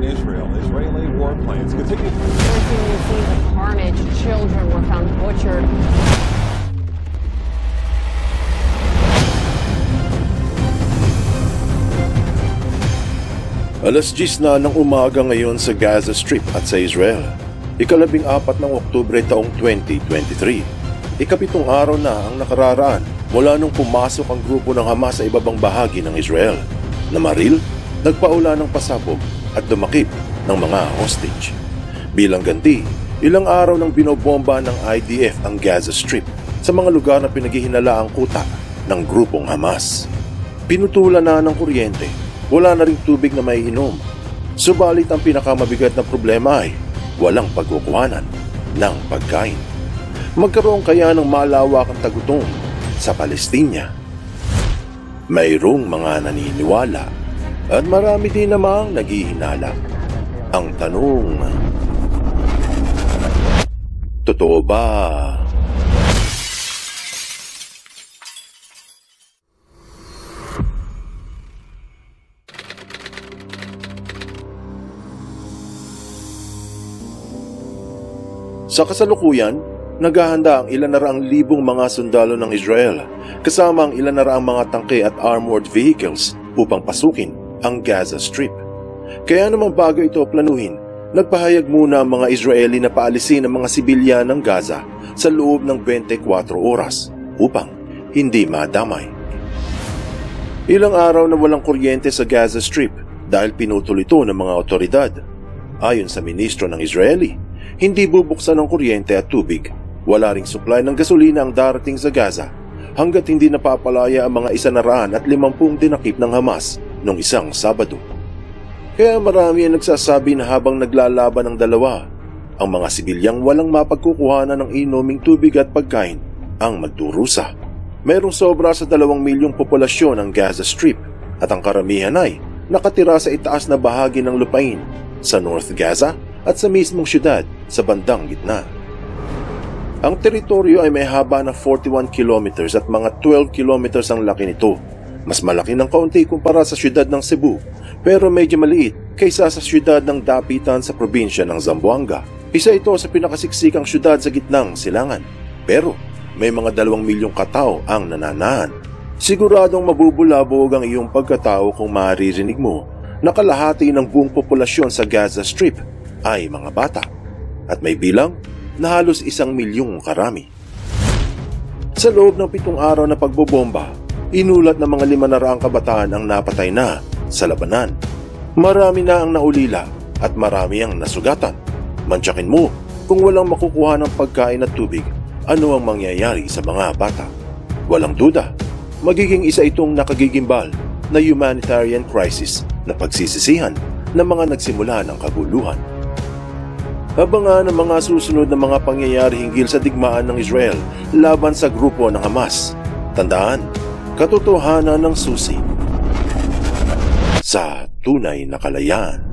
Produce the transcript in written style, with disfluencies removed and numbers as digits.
in Israel, Israeli warplanes continue. Breaking new scenes of carnage. Children were found butchered. Alas 10 na ng umaga ngayon sa Gaza Strip at sa Israel. Ika-14 ng Oktubre taong 2023. Ika-7 araw na ang nakararaan mula nung pumasok ang grupo ng Hamas sa ibabang bahagi ng Israel. Namaril, nagpaula ng pasabog at dumakip ng mga hostage. Bilang ganti, ilang araw nang binobomba ng IDF ang Gaza Strip sa mga lugar na pinaghihinalaang kuta ng grupong Hamas. Pinutulan na ng kuryente, wala na ring tubig na maiinom. Subalit ang pinakamabigat na problema ay walang pagkukuhanan ng pagkain. Magkaroon kaya ng malawakang tagutom sa Palestina? Mayroong mga naniniwala at marami din namang naghihinala. Ang tanong, totoo ba? Sa kasalukuyan, naghahanda ang ilan na raang libong mga sundalo ng Israel kasama ang ilan na raang mga tangke at armored vehicles upang pasukin ang Gaza Strip. Kaya naman bago ito planuhin, nagpahayag muna ang mga Israeli na paalisin ang mga sibilyan ng Gaza sa loob ng 24 oras upang hindi madamay. Ilang araw na walang kuryente sa Gaza Strip dahil pinutol ito ng mga otoridad. Ayon sa ministro ng Israeli, hindi bubuksan ng kuryente at tubig. Wala ring supply ng gasolina ang darating sa Gaza hanggat hindi napapalaya ang mga 150 dinakip ng Hamas noong isang Sabado. Kaya marami ang nagsasabi na habang naglalaban ang dalawa, ang mga sibilyang walang mapagkukuhanan ng inuming tubig at pagkain ang magdurusa. Merong sobra sa 2 milyong populasyon ang Gaza Strip at ang karamihan ay nakatira sa itaas na bahagi ng lupain sa North Gaza at sa mismong syudad sa bandang gitna. Ang teritoryo ay may haba na 41 kilometers at mga 12 kilometers ang laki nito. Mas malaki ng kaunti kumpara sa syudad ng Cebu, pero medyo maliit kaysa sa syudad ng dapitan sa probinsya ng Zamboanga. Isa ito sa pinakasiksikang syudad sa gitnang silangan, pero may mga 2 milyong katao ang nananahan. Siguradong mabubulabog ang iyong pagkatao kung maririnig mo na kalahati ng buong populasyon sa Gaza Strip ay mga bata at may bilang na halos 1 milyong karami. Sa loob ng 7 araw na pagbobomba, inulat na mga 500 kabataan ang napatay na sa labanan. Marami na ang naulila at marami ang nasugatan. Mantsakin mo, kung walang makukuha ng pagkain at tubig, ano ang mangyayari sa mga bata? Walang duda, magiging isa itong nakagigimbal na humanitarian crisis na pagsisisihan ng mga nagsimula ng kaguluhan. Abangan ang mga susunod na mga pangyayari hinggil sa digmaan ng Israel laban sa grupo ng Hamas. Tandaan, katotohanan ng susi sa tunay na kalayaan.